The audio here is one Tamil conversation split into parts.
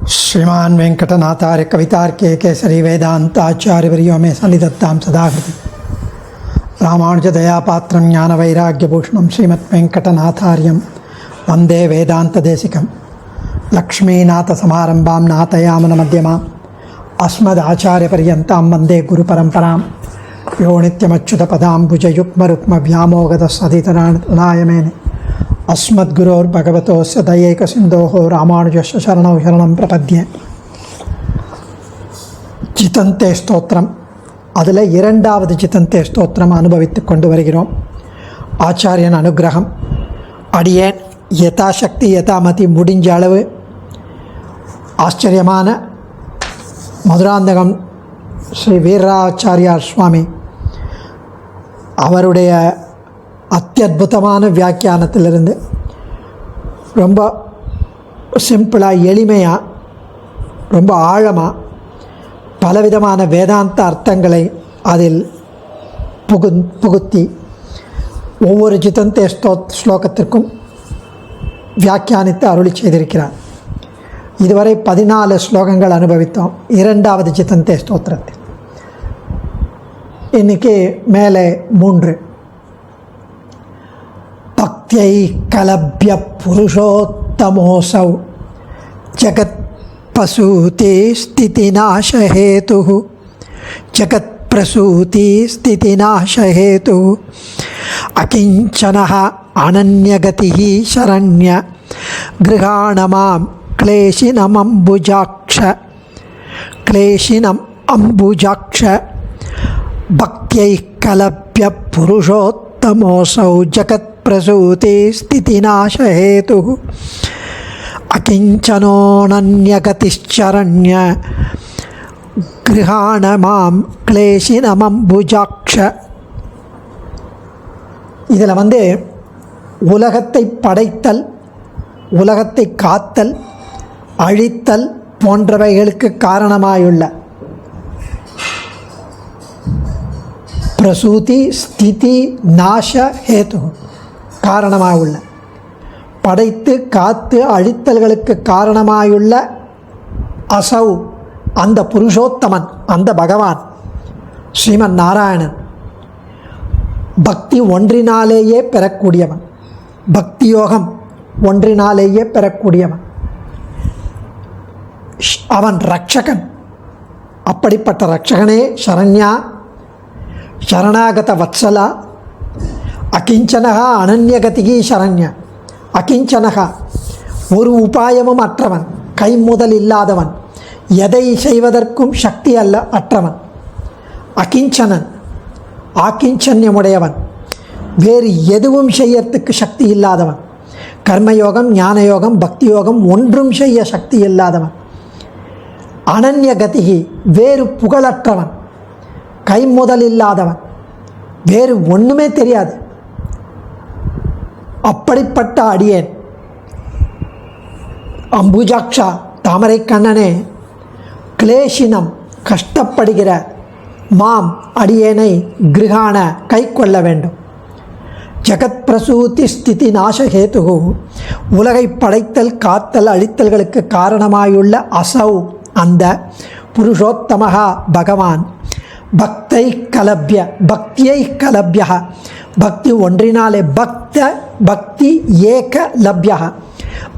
श्रीमान वेंकटनाथार्य कवितार्के केसरी वेदांताचार्यवर्यो मे सन्निधत्तां सदाकृति रामानुजदयापात्रं ज्ञानवैराग्यभूषणं श्रीमद्वेंकटनाथार्यं वन्दे वेदान्तदेशिकं लक्ष्मीनाथसमारम्भां नाथयामुनमध्यमाम् अस्मदाचार्यपर्यन्तां वन्दे गुरुपरम्परां यो नित्यमच्युतपदाम्बुजयुग्मरुक्मव्यामोगतसदितराणाय मेने अस्मद्गुरोर्भगवतोस्य दयैकसिन्धोः रामानुजस्य शरणौ शरणं प्रपद्ये. ஜிதந்தே ஸ்தோத்திரம், அதில் இரண்டாவது ஜிதந்தே ஸ்தோத்திரம் அனுபவித்து கொண்டு வருகிறோம். ஆச்சாரியன் அனுகிரகம். அடியேன் யதாசக்தி யதாமதி முடிஞ்ச அளவு ஆச்சரியமான மதுராந்தகம் ஸ்ரீ வீராச்சாரியார் சுவாமி அவருடைய அத்தியுதமான வியாக்கியானத்திலிருந்து ரொம்ப சிம்பிளாக எளிமையாக ரொம்ப ஆழமாக பலவிதமான வேதாந்த அர்த்தங்களை அதில் புகுத்தி ஒவ்வொரு ஜிதந்தே ஸ்லோகத்திற்கும் வியாக்கியானித்து அருளி செய்திருக்கிறார். இதுவரை 14 ஸ்லோகங்கள் அனுபவித்தோம் இரண்டாவது ஜிதந்தே ஸ்தோத்திரத்தில். இன்றைக்கி மேலே 3. பக்தியை கலபிய புருஷோத்தமோசௌ ஜகத் பிரசூதி ஸ்திதிநாசஹேது ஜகத் பிரசூதி ஸ்திதிநாசஹேது அகிஞ்சனஹ அனன்யகதிஹ சரண்ய கிருஹாணமாம் क्लेशिनम अम्बुजाक्ष भक्त्यै कलप्य पुरुषोत्तमोऽसौ जगत्प्रसूति स्थितिनाशहेतुः अकिञ्चनोऽनन्यगतिश्चरण्य गृहाण मां क्लेशिनम अम्बुजाक्ष. இதில் உலகத்தை படைத்தல், உலகத்தை காத்தல், அழித்தல் போன்றவைகளுக்கு காரணமாயுள்ள பிரசூதி ஸ்திதி நாச ஹேது காரணமாயுள்ள படைத்து காத்து அழித்தல்களுக்கு காரணமாயுள்ள அசௌ அந்த புருஷோத்தமன், அந்த பகவான் ஸ்ரீமன் நாராயணன் பக்தி ஒன்றினாலேயே பெறக்கூடியவன், பக்தி யோகம் ஒன்றினாலேயே பெறக்கூடியவன். அவன் ரட்சகன். அப்படிப்பட்ட ரட்சகனே சரண்யா சரணாகத வத்சலா அகிஞ்சனகா அனன்யகதிகி சரண்யா. அகிஞ்சனகா ஒரு உபாயமும் அற்றவன், கைமுதல் இல்லாதவன், எதை செய்வதற்கும் சக்தி அற்றவன். அகிஞ்சனன் ஆக்கிஞ்சன்யமுடையவன், வேறு எதுவும் செய்யறதுக்கு சக்தி இல்லாதவன். கர்மயோகம், ஞானயோகம், பக்தி யோகம் ஒன்றும் செய்ய சக்தி இல்லாதவன். அனன்யகதிகி வேறு புகழற்றவன், கைமுதல் இல்லாதவன், வேறு ஒன்றுமே தெரியாது. அப்படிப்பட்ட அடியேன் அம்புஜாக்ஷா தாமரை கண்ணனே, கிளேஷினம் கஷ்டப்படுகிற மாம் அடியேனை கிருஹான கை கொள்ள வேண்டும். ஜகத் பிரசூதி ஸ்திதி நாசஹேது உலகை படைத்தல் காத்தல் அழித்தல்களுக்கு காரணமாயுள்ள அசௌ அந்த புருஷோத்தமஹா பகவான் பக்தை கலபிய பக்தியை கலபிய பக்தி ஒன்றினாலே பக்தி ஏக லப்ய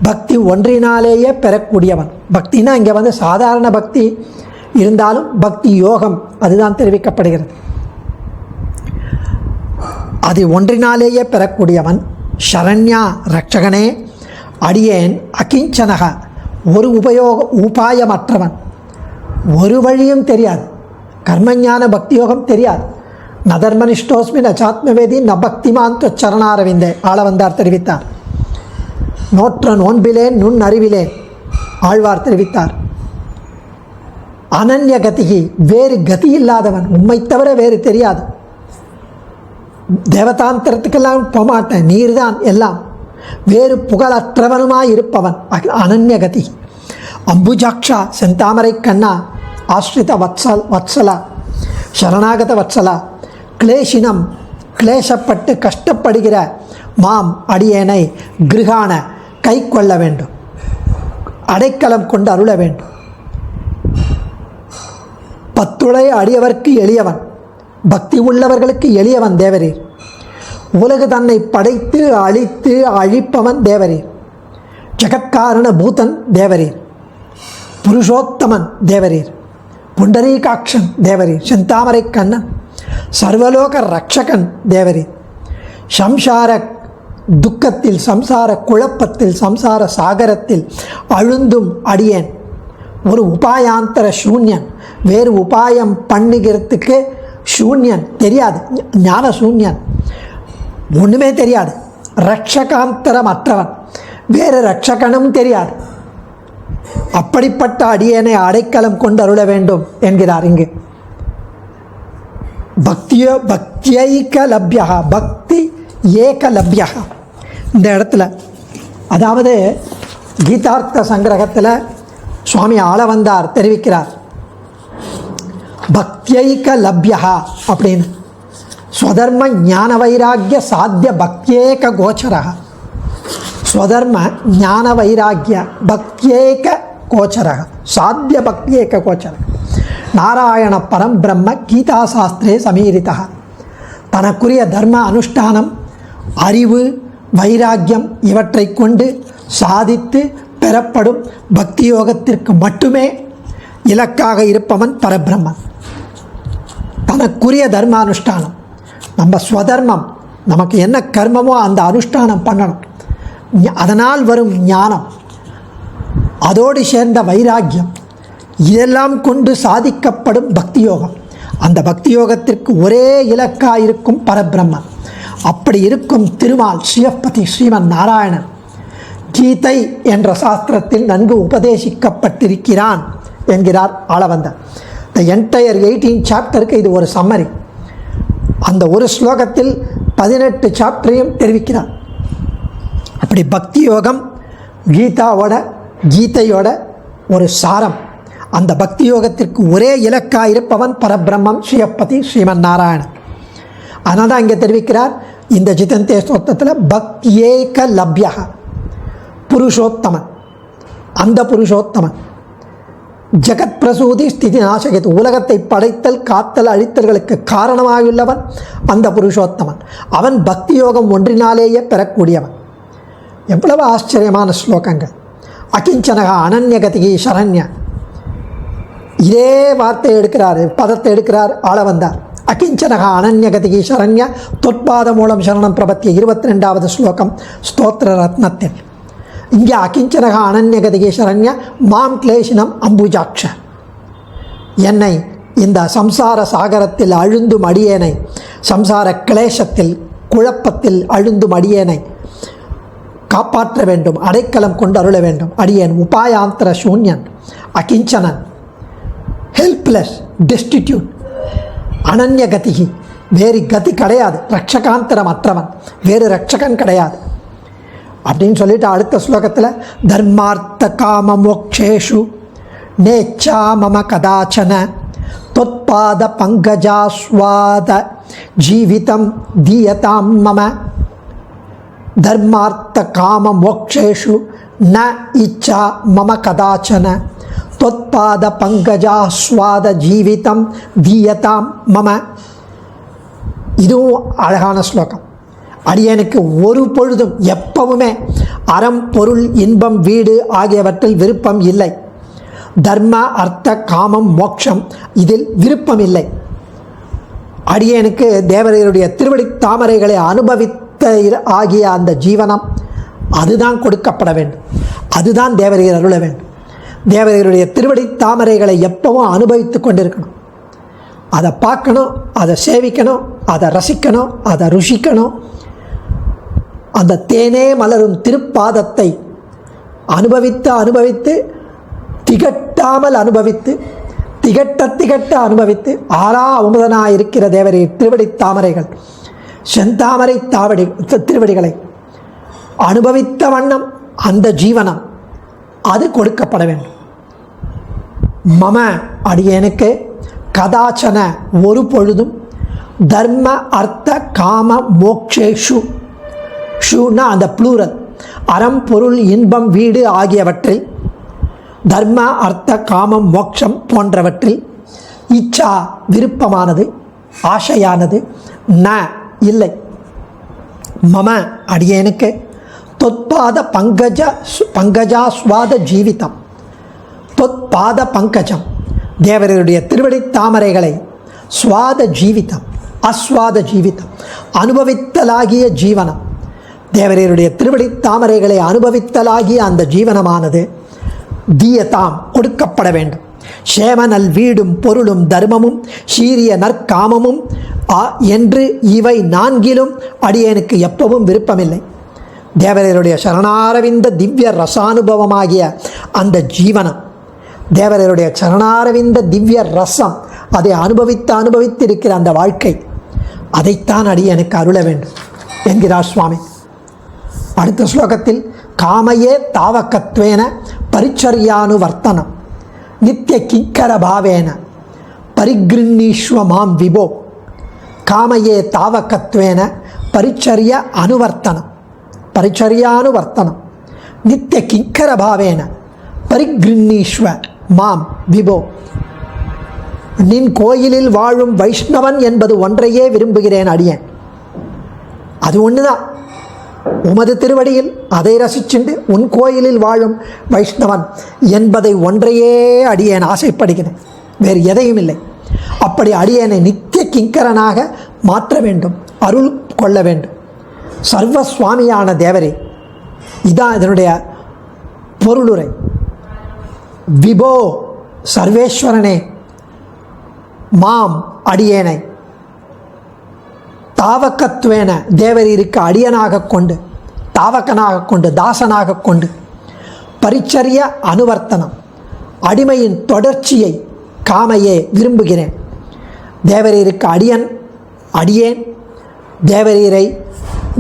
பக்தி ஒன்றினாலேயே பெறக்கூடியவன். பக்தினா இங்கே சாதாரண பக்தி இருந்தாலும் பக்தி யோகம் அதுதான் தெரிவிக்கப்படுகிறது. அது ஒன்றினாலேயே பெறக்கூடியவன். சரண்யா ரட்சகனே, அடியேன் அகிஞ்சனக ஒரு உபாயமற்றவன், ஒரு வழியும் தெரியாது. கர்மஞான பக்தியோகம் தெரியாது. நதர்மனிஷ்டோஸ்மி நச்சாத்மவேதி ந பக்திமான் சரணாரவிந்தே ஆளவந்தார் தெரிவித்தார். நோற்ற நோன்பிலேன் நுண் அறிவிலேன் ஆழ்வார் தெரிவித்தார். அனன்ய கதிகி வேறு கதி இல்லாதவன், உம்மை தவிர வேறு தெரியாது. தேவதாந்திரத்துக்கெல்லாம் போகமாட்டேன், நீர் தான் எல்லாம், வேறு புகழற்றவனுமாய் இருப்பவன் அனன்யகதி. அம்புஜாக்ஷா செந்தாமரை கண்ணா, ஆஸ்ரித வத்சலா சரணாகத வத்சலா, கிளேஷினம் கிளேசப்பட்டு கஷ்டப்படுகிற மாம் அடியேனை கிருஹான கை கொள்ள வேண்டும். அடைக்கலம் கொண்டு அருள வேண்டும். பத்துளை அடியவர்க்கு எளியவன், பக்தி உள்ளவர்களுக்கு எளியவன் தேவரீர். உலகு தன்னை படைத்து அழித்து அழிப்பவன் தேவரீர். ஜெகத்காரண பூதன் தேவரீர். புருஷோத்தமன் தேவரீர். புண்டரீகாட்சன் தேவரீர். செந்தாமரை கண்ணன் சர்வலோக ரக்ஷகன் தேவரீர். சம்சார துக்கத்தில், சம்சார குழப்பத்தில், சம்சார சாகரத்தில் அழுந்தும் அடியேன் ஒரு உபாயாந்தர சூன்யன், வேறு உபாயம் பண்ணுகிறதுக்கு சூன்யன், தெரியாது, ஞான சூன்யன், ஒன்றுமே தெரியாது. ரட்சகாந்தரம் அற்றவன், வேறு ரட்சகனும் தெரியாது. அப்படிப்பட்ட அடியேனை அடைக்கலம் கொண்டு அருள வேண்டும் என்கிறார் இங்கு. பக்தியைக லப்யா, பக்தி ஏகலப்யா. இந்த இடத்துல அதாவது கீதார்த்த சங்கிரகத்தில் சுவாமி ஆளவந்தார் தெரிவிக்கிறார், பக்தியைக லப்யா அப்படின்னு. ஸ்வதர்ம ஞான வைராக்கிய சாத்திய பக்தியேக கோச்சரா. ஸ்வதர்ம ஞான வைராக்கிய பக்தியேக கோச்சரா, சாத்திய பக்தியேக கோச்சர. நாராயண பரம் பிரம்ம கீதா சாஸ்திரே சமீரிதா. தனக்குரிய தர்ம அனுஷ்டானம், அறிவு, வைராக்கியம் இவற்றை கொண்டு சாதித்து பெறப்படும் பக்தி யோகத்திற்கு மட்டுமே இலக்காக இருப்பவன் பரபிரம்மன். தனக்குரிய தர்ம அனுஷ்டானம், நம்ம ஸ்வதர்மம், நமக்கு என்ன கர்மமோ அந்த அனுஷ்டானம் பண்ணணும். அதனால் வரும் ஞானம், அதோடு சேர்ந்த வைராக்கியம், இதெல்லாம் கொண்டு சாதிக்கப்படும் பக்தி யோகம். அந்த பக்தி யோகத்திற்கு ஒரே இலக்காக இருக்கும் பரபிரம்மன். அப்படி இருக்கும் திருமால் ஸ்ரீயப்பதி ஸ்ரீமன் நாராயணன் கீதை என்ற சாஸ்திரத்தில் நன்கு உபதேசிக்கப்பட்டிருக்கிறான் என்கிறார் ஆளவந்தார். த என்டையர் 18 சாப்டருக்கு இது ஒரு சம்மரி. அந்த ஒரு ஸ்லோகத்தில் 18 சாப்டரையும் தெரிவிக்கிறார். அப்படி பக்தி யோகம் கீதையோட ஒரு சாரம். அந்த பக்தி யோகத்திற்கு ஒரே இலக்காக இருப்பவன் பரபிரம்மம் ஸ்ரீயப்பதி ஸ்ரீமன் நாராயணன். அதனால தான் இங்கே தெரிவிக்கிறார் இந்த ஜிதந்தே ஸ்தோத்திரத்தில், பக்தியேக லப்யா, புருஷோத்தமன். அந்த புருஷோத்தமன் ஜெகத் பிரசூதி ஸ்திதி நாசகத், உலகத்தை படைத்தல் காத்தல் அழித்தல்களுக்கு காரணமாயுள்ளவன் அந்த புருஷோத்தமன். அவன் பக்தி யோகம் ஒன்றினாலேயே பெறக்கூடியவன். எவ்வளவு ஆச்சரியமான ஸ்லோகங்கள். அகிஞ்சனகா அனன்யகதிகி சரண்ய, இதே வார்த்தை எடுக்கிறார், பதத்தை எடுக்கிறார் ஆளவந்தார். அகிஞ்சனகா அனன்யகதிகி சரண்ய தொற்பாத மூலம் சரணம் பிரபத்திய 22வது ஸ்லோகம் ஸ்தோத்திர ரத்னத்தில். இங்கே அகிஞ்சனகா அனன்யகதிகி சரண்ய மாம் கிளேஷினம் அம்புஜாட்ச, என்னை இந்த சம்சார சாகரத்தில் அழுந்தும் அடியேனை, சம்சார கிளேசத்தில் குழப்பத்தில் அழுந்தும் அடியேனை காப்பாற்ற வேண்டும், அடைக்கலம் கொண்டு அருள வேண்டும். அடியேன் உபாயாந்தர சூன்யன், அகிஞ்சனன், ஹெல்ப்லெஸ், டெஸ்டிடியூட், அனன்ய கதிகி, வேறு கதி கிடையாது, ரட்சகாந்தரம் அற்றவன், வேறு ரட்சகன் கிடையாது அப்படின்னு சொல்லிட்டு அடுத்த ஸ்லோகத்தில் தர்மார்த்த காம மோக்ஷேஷு நேச்சா மம கதாச்சன தொத்பாத பங்கஜாஸ்வாத ஜீவிதம் தீயதாம் மம. தர்மார்த்த காம மோக்ஷேஷு ந இச்சா மம கதாச்சன தொத்பாத பங்கஜாஸ்வாத ஜீவிதம் தீயதாம் மம. இதுவும் அழகான ஸ்லோகம். அடியனுக்கு ஒரு பொழுதும் எப்பவுமே அறம், பொருள், இன்பம், வீடு ஆகியவற்றில் விருப்பம் இல்லை. தர்ம, அர்த்த, காமம், மோட்சம் இதில் விருப்பம் இல்லை. அடியனுக்கு தேவரையருடைய திருவடி தாமரைகளை அனுபவித்த ஆகிய அந்த ஜீவனம் அதுதான் கொடுக்கப்பட வேண்டும். அதுதான் தேவரையர் அருள வேண்டும். தேவரையருடைய திருவடி தாமரைகளை எப்பவும் அனுபவித்து கொண்டிருக்கணும். அதை பார்க்கணும், அதை சேவிக்கணும், அதை ரசிக்கணும், அதை ருசிக்கணும். அந்த தேனே மலரும் திருப்பாதத்தை அனுபவித்து அனுபவித்து திகட்டாமல் அனுபவித்து திகட்ட அனுபவித்து ஆறா அமுதனாக இருக்கிற தேவரையர் திருவடி தாமரைகள், செந்தாமரை திருவடிகளை அனுபவித்த வண்ணம் அந்த ஜீவனம் அது கொடுக்கப்பட வேண்டும். மம அடியனுக்கு கதாச்சன ஒரு பொழுதும் தர்ம, அர்த்த, காம, மோக்ஷேஷு, ஷூனா அந்த ப்ளூரல், அறம், பொருள், இன்பம், வீடு ஆகியவற்றில் தர்ம அர்த்த காமம் மோட்சம் போன்றவற்றில் இச்சா விருப்பமானது ஆசையானது ந இல்லை. மம அடியேனுக்கு தொத்பாத பங்கஜா ஸ்வாத ஜீவிதம். தொத்பாத பங்கஜம் தேவருடைய திருவடி தாமரைகளை ஸ்வாத ஜீவிதம் அஸ்வாத ஜீவிதம் அனுபவித்தலாகிய ஜீவனம். தேவரையருடைய திருவடி தாமரைகளை அனுபவித்தலாகிய அந்த ஜீவனமானது தீயதாம் கொடுக்கப்பட வேண்டும். சேமநல் வீடும் பொருளும் தர்மமும் சீரிய நற்காமமும் என்று இவை நான்கிலும் அடியேனுக்கு எப்பவும் விருப்பமில்லை. தேவரையருடைய சரணாரவிந்த திவ்ய ரசானுபவமாகிய அந்த ஜீவனம், தேவரையருடைய சரணாரவிந்த திவ்ய ரசம், அதை அனுபவித்திருக்கிற அந்த வாழ்க்கை, அதைத்தான் அடியேனுக்கு அருள வேண்டும் என்கிறார் சுவாமி. அடுத்த ஸ்லோகத்தில் காமையே தாவகத்வேன பரிச்சர்யானுவர்த்தனம் நித்திய கிங்கர பாவேன பரிகிருண்ணீஸ்வ மாம் விபோ. காமையே தாவகத்வேன பரிச்சர்ய அனுவர்த்தனம் பரிச்சர்யானுவர்த்தனம் நித்திய கிங்கர பாவேன பரிகிருண்ணீஸ்வ மாம் விபோ. நின் கோயிலில் வாழும் வைஷ்ணவன் என்பது ஒன்றையே விரும்புகிறேன் அடியேன். அது ஒன்றுதான், உமது திருவடியில் அதை ரசிச்சுண்டு உன் கோயிலில் வாழும் வைஷ்ணவன் என்பதை ஒன்றையே அடியேன் ஆசைப்படுகிறேன், வேறு எதையும் இல்லை. அப்படி அடியேனை நித்திய கிங்கரனாக மாற்ற வேண்டும், அருள் கொள்ள வேண்டும். சர்வ சுவாமியான தேவரே, இதான் இதனுடைய பொருளுரை. விபோ சர்வேஸ்வரனே, மாம் அடியேனை தாவகத்வேன தேவரீருக்கு அடியனாக கொண்டு, தாவகனாக கொண்டு, தாசனாக கொண்டு, பரிச்சரிய அனுவர்த்தனம் அடிமையின் தொடர்ச்சியை காமையே விரும்புகிறேன். தேவரீருக்கு அடியேன்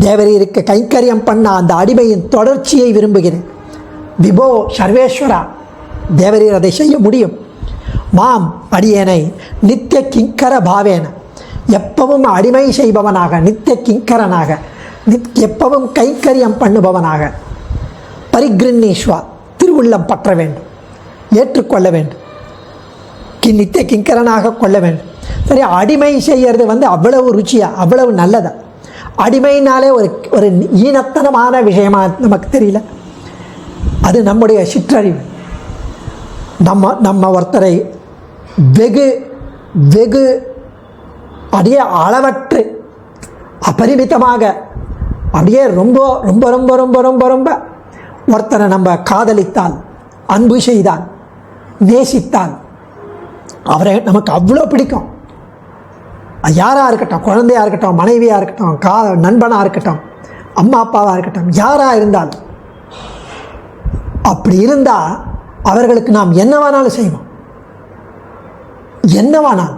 தேவரீருக்கு கைங்கரியம் பண்ண அந்த அடிமையின் தொடர்ச்சியை விரும்புகிறேன். விபோ சர்வேஸ்வரா, தேவரீர் அதை செய்ய முடியும். மாம் அடியேனை நித்திய கிங்கர பாவேன, எப்பவும் அடிமை செய்பவனாக, நித்திய கிங்கரனாக, எப்பவும் கைங்கரியம் பண்ணுபவனாக, பரிகிருண்ணீஸ்வா திருவுள்ளம் பற்ற வேண்டும், ஏற்றுக்கொள்ள வேண்டும், நித்திய கிங்கரனாக கொள்ள வேண்டும். சரி, அடிமை செய்கிறது அவ்வளவு ருச்சியா, அவ்வளவு நல்லதா? அடிமைனாலே ஒரு ஈனத்தனமான விஷயமா நமக்கு தெரியல. அது நம்முடைய சிற்றறிவு. நம்ம ஒருத்தரை வெகு வெகு அப்படியே அளவற்று அபரிமிதமாக அப்படியே ரொம்ப ரொம்ப ரொம்ப ரொம்ப ரொம்ப ரொம்ப ஒருத்தரை நம்ம காதலித்தால், அன்பு செய்தால், நேசித்தால் அவரை நமக்கு அவ்வளோ பிடிக்கும். யாராக இருக்கட்டும், குழந்தையாக இருக்கட்டும், மனைவியாக இருக்கட்டும், நண்பனாக இருக்கட்டும், அம்மா அப்பாவாக இருக்கட்டும், யாராக இருந்தாலும் அப்படி இருந்தால் அவர்களுக்கு நாம் என்ன வேணாலும் செய்வோம், என்னவானால்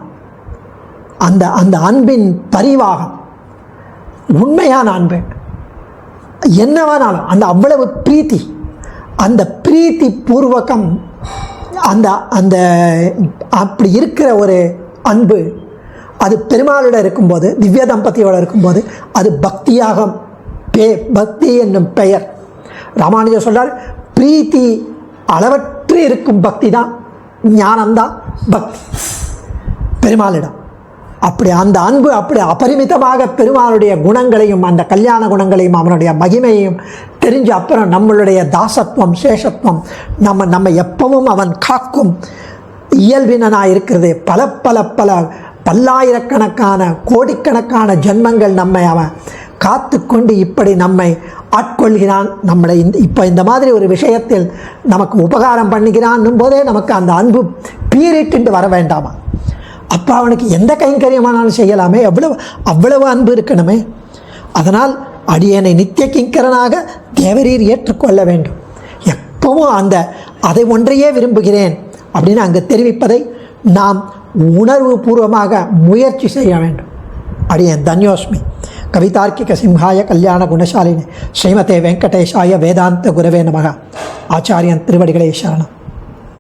அந்த அந்த அன்பின் பரிவாகம், உண்மையான அன்பு என்னவானாலும் அந்த அவ்வளவு பிரீத்தி, அந்த பிரீத்தி பூர்வகம், அந்த அந்த அப்படி இருக்கிற ஒரு அன்பு, அது பெருமாளோட இருக்கும்போது, திவ்ய தம்பதியோடு இருக்கும்போது அது பக்தியாக, பக்தி என்னும் பெயர். ராமானுஜர் சொல்றார், பிரீத்தி அளவற்று இருக்கும் பக்தி தான், ஞானம்தான் பக்தி பெருமாளிடம். அப்படி அந்த அன்பு அப்படி அபரிமிதமாக பெருமாளுடைய குணங்களையும், அந்த கல்யாண குணங்களையும், அவனுடைய மகிமையையும் தெரிஞ்ச அப்புறம் நம்மளுடைய தாசத்துவம், சேஷத்துவம், நம்ம எப்பவும் அவன் காக்கும் இயல்பினனாக இருக்கிறது. பல பல பல பல்லாயிரக்கணக்கான கோடிக்கணக்கான ஜென்மங்கள் நம்மை அவன் காத்து கொண்டு இப்படி நம்மை ஆட்கொள்கிறான். நம்மளை இந்த மாதிரி ஒரு விஷயத்தில் நமக்கு உபகாரம் பண்ணுகிறான்னும் போதே நமக்கு அந்த அன்பு பீறிட்டு வர வேண்டாமா? அப்போ அவனுக்கு எந்த கைங்கரியமானாலும் செய்யலாமே, அவ்வளவு அன்பு இருக்கணுமே. அதனால் அடியேனை நித்திய கிங்கரனாக தேவரீர் ஏற்றுக்கொள்ள வேண்டும். எப்பவும் அதை ஒன்றையே விரும்புகிறேன் அப்படின்னு அங்கு தெரிவிப்பதை நாம் உணர்வு பூர்வமாக முயற்சி செய்ய வேண்டும். அடியேன் தன்யோஸ்மி. கவிதார்க்கிக சிம்ஹாய கல்யாண குணசாலினி ஸ்ரீமதே வெங்கடேஷாய வேதாந்த குரவே நமக. ஆச்சாரியன் திருவடிகளே சரணம்.